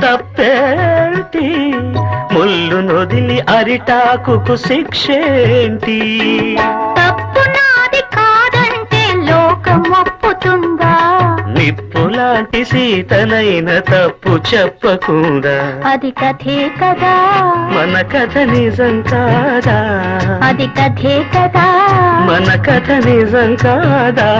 తప్పేంటి, ముళ్ళు నొదిలి అరిటాకుకు శిక్షేంటి? తప్పు నాది కాదంటే లోకం ఒప్పుతుందా? నిప్పులాంటి సీతనైన తప్పు చెప్పకుండా. అది కథే కదా, మన కథ నిజం కాదా? అది కథే కదా, మన కథ నిజం కాదా?